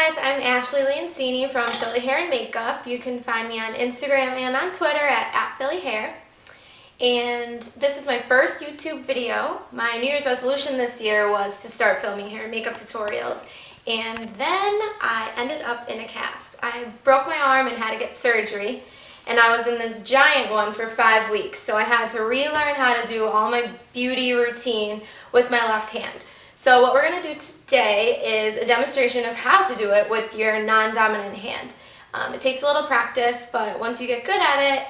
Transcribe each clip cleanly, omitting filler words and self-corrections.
guys, I'm Ashley Lancini from Philly Hair and Makeup. You can find me on Instagram and on Twitter at Philly Hair. And this is my first YouTube video. My New Year's resolution this year was to start filming hair and makeup tutorials. And then I ended up in a cast. I broke my arm and had to get surgery. And I was in this giant one for 5 weeks. So I had to relearn how to do all my beauty routine with my left hand. So what we're going to do today is a demonstration of how to do it with your non-dominant hand. It takes a little practice, but once you get good at it,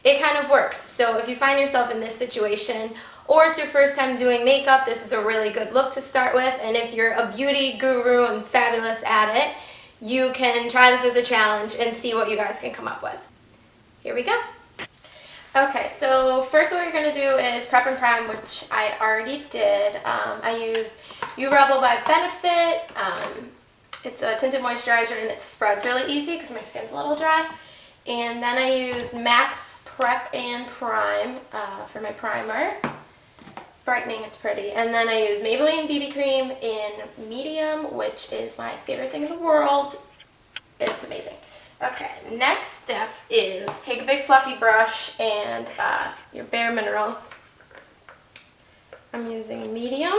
it kind of works. So if you find yourself in this situation, or it's your first time doing makeup, this is a really good look to start with. And if you're a beauty guru and fabulous at it, you can try this as a challenge and see what you guys can come up with. Here we go. Okay, so first what we're going to do is prep and prime, which I already did. I used Revlon by Benefit. It's a tinted moisturizer and it spreads really easy because my skin's a little dry. And then I used Max Prep and Prime for my primer. Brightening, it's pretty. And then I used Maybelline BB Cream in medium, which is my favorite thing in the world. It's amazing. Okay, next step is take a big fluffy brush and your Bare Minerals. I'm using medium.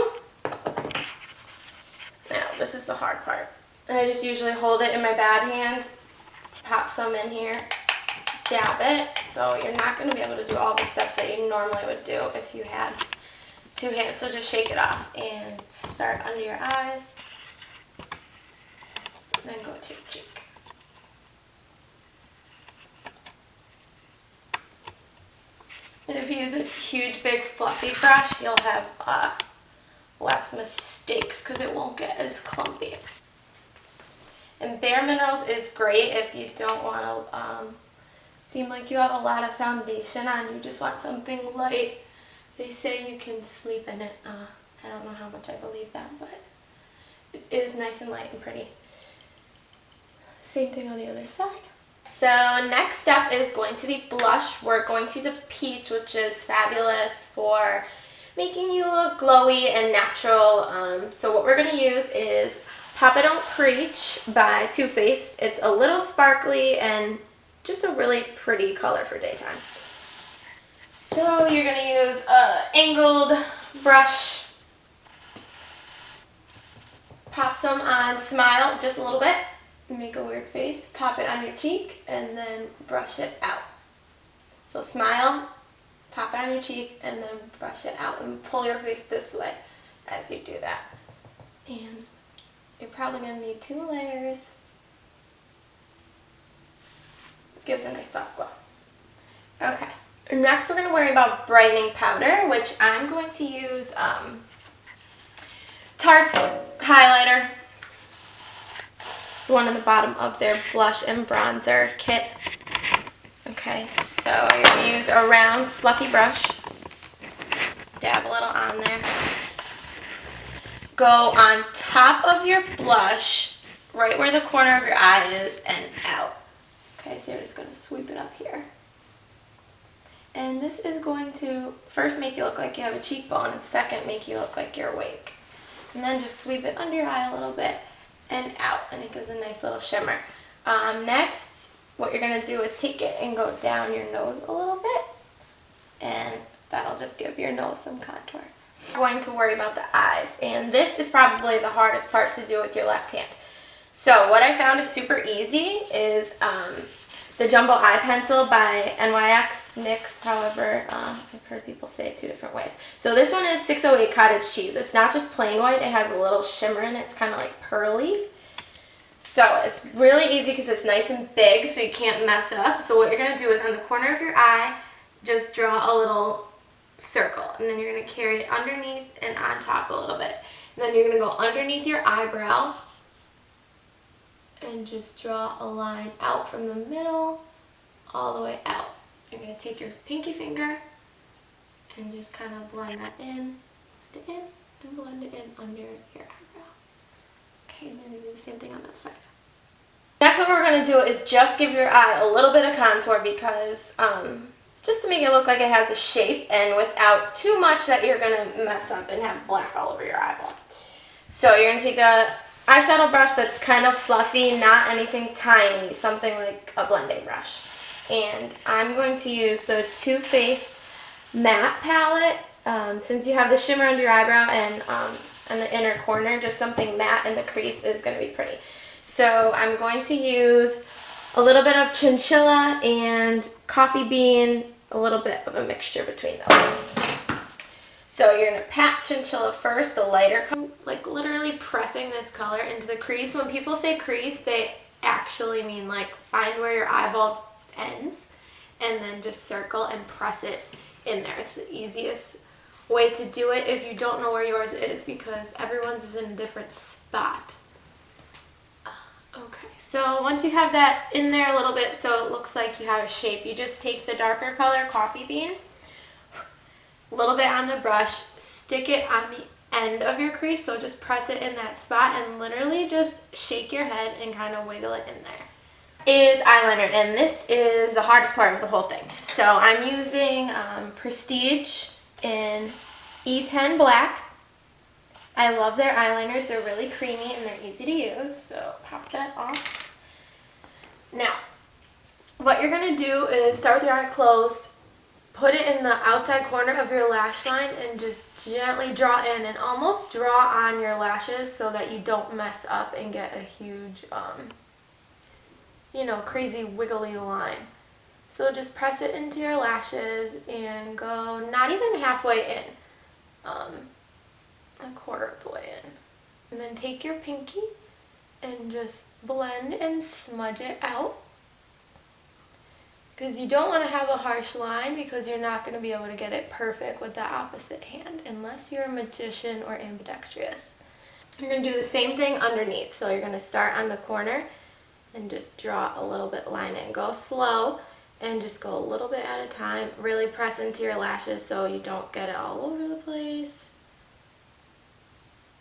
Now, this is the hard part. I just usually hold it in my bad hand, pop some in here, dab it. So you're not going to be able to do all the steps that you normally would do if you had two hands. So just shake it off and start under your eyes, and then go to your cheek. And if you use a huge, big, fluffy brush, you'll have less mistakes because it won't get as clumpy. And Bare Minerals is great if you don't want to seem like you have a lot of foundation on. You just want something light. They say you can sleep in it. I don't know how much I believe that, but it is nice and light and pretty. Same thing on the other side. So next step is going to be blush. We're going to use a peach, which is fabulous for making you look glowy and natural. So what we're going to use is Papa Don't Preach by Too Faced. It's a little sparkly and just a really pretty color for daytime. So you're going to use an angled brush. Pop some on Smile just a little bit. Make a weird face, pop it on your cheek, and then brush it out. So smile, pop it on your cheek, and then brush it out, and pull your face this way as you do that. And you're probably going to need 2 layers. Gives a nice soft glow. Okay, next we're going to worry about brightening powder, which I'm going to use Tarte's highlighter. It's the one on the bottom of their blush and bronzer kit. Okay, so you're going to use a round fluffy brush. Dab a little on there. Go on top of your blush, right where the corner of your eye is, and out. Okay, so you're just going to sweep it up here. And this is going to first make you look like you have a cheekbone, and second make you look like you're awake. And then just sweep it under your eye a little bit and out, and it gives a nice little shimmer. Next, what you're going to do is take it and go down your nose a little bit, and that'll just give your nose some contour. We're going to worry about the eyes, and this is probably the hardest part to do with your left hand. So what I found is super easy is the Jumbo Eye Pencil by NYX, however, I've heard people say it 2 different ways. So this one is 608 Cottage Cheese. It's not just plain white, it has a little shimmer in it. It's kind of like pearly. So it's really easy because it's nice and big, so you can't mess up. So what you're going to do is on the corner of your eye, just draw a little circle. And then you're going to carry it underneath and on top a little bit. And then you're going to go underneath your eyebrow and just draw a line out from the middle all the way out. You're going to take your pinky finger and just kind of blend that in, and blend it in under your eyebrow. Okay, and then you do the same thing on that side. Next, what we're going to do is just give your eye a little bit of contour because just to make it look like it has a shape and without too much that you're going to mess up and have black all over your eyeball. So you're going to take a eyeshadow brush that's kind of fluffy, not anything tiny, something like a blending brush. And I'm going to use the Too Faced matte palette. Since you have the shimmer under your eyebrow and in the inner corner, just something matte in the crease is going to be pretty. So I'm going to use a little bit of chinchilla and coffee bean, a little bit of a mixture between those. So you're going to pat chinchilla first, the lighter color, like literally pressing this color into the crease. When people say crease, they actually mean like find where your eyeball ends and then just circle and press it in there. It's the easiest way to do it if you don't know where yours is, because everyone's is in a different spot. Okay, so once you have that in there a little bit so it looks like you have a shape, you just take the darker color coffee bean, a little bit on the brush, stick it on the end of your crease, so just press it in that spot and literally just shake your head and kind of wiggle it in there. Is eyeliner, and this is the hardest part of the whole thing. So I'm using Prestige in E10 Black. I love their eyeliners. They're really creamy and they're easy to use, so pop that off. Now, what you're going to do is start with your eye closed, put it in the outside corner of your lash line and just gently draw in and almost draw on your lashes so that you don't mess up and get a huge, crazy wiggly line. So just press it into your lashes and go not even halfway in, a quarter of the way in. And then take your pinky and just blend and smudge it out. Because you don't want to have a harsh line because you're not going to be able to get it perfect with the opposite hand unless you're a magician or ambidextrous. You're going to do the same thing underneath. So you're going to start on the corner and just draw a little bit line in. Go slow and just go a little bit at a time. Really press into your lashes so you don't get it all over the place.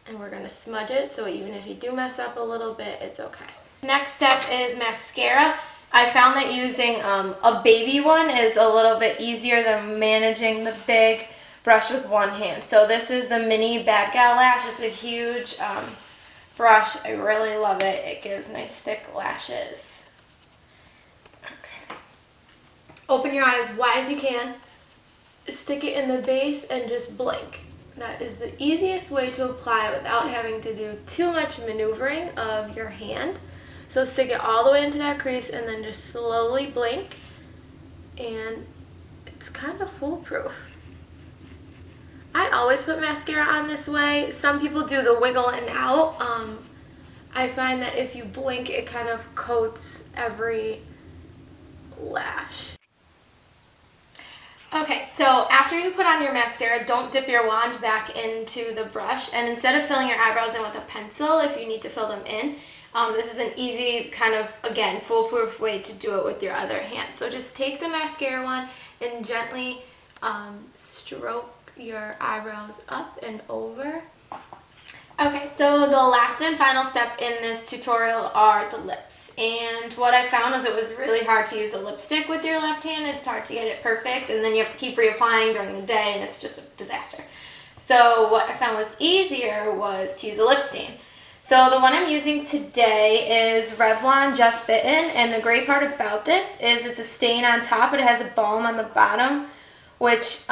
And we're going to smudge it so even if you do mess up a little bit, it's okay. Next step is mascara. I found that using a baby one is a little bit easier than managing the big brush with one hand. So this is the mini Bad Gal Lash. It's a huge brush. I really love it. It gives nice thick lashes. Okay. Open your eyes wide as you can. Stick it in the base and just blink. That is the easiest way to apply it without having to do too much maneuvering of your hand. So stick it all the way into that crease and then just slowly blink, and it's kind of foolproof. I always put mascara on this way. Some people do the wiggle and out. I find that if you blink, it kind of coats every lash. Okay, so after you put on your mascara, don't dip your wand back into the brush, and instead of filling your eyebrows in with a pencil, if you need to fill them in, this is an easy kind of, again, foolproof way to do it with your other hand. So just take the mascara wand and gently stroke your eyebrows up and over. Okay, so the last and final step in this tutorial are the lips. And what I found was it was really hard to use a lipstick with your left hand. It's hard to get it perfect, and then you have to keep reapplying during the day, and it's just a disaster. So what I found was easier was to use a lip stain. So the one I'm using today is Revlon Just Bitten, and the great part about this is it's a stain on top, but it has a balm on the bottom, which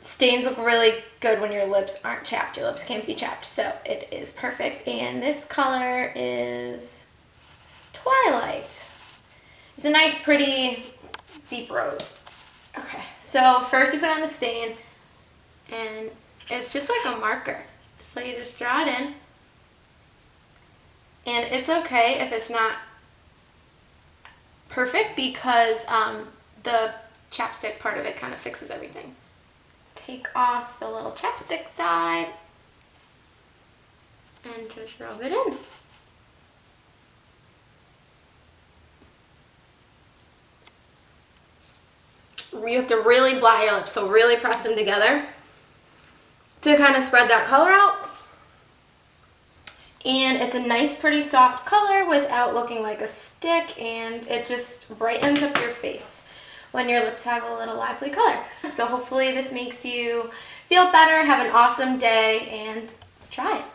stains look really good when your lips aren't chapped. Your lips can't be chapped, so it is perfect. And this color is Twilight. It's a nice, pretty, deep rose. Okay, so first you put on the stain, and it's just like a marker. So you just draw it in. And it's okay if it's not perfect because the chapstick part of it kind of fixes everything. Take off the little chapstick side and just rub it in. You have to really blot your lips, so really press them together to kind of spread that color out. And it's a nice, pretty soft color without looking like a stick, and it just brightens up your face when your lips have a little lively color. So hopefully this makes you feel better, have an awesome day, and try it.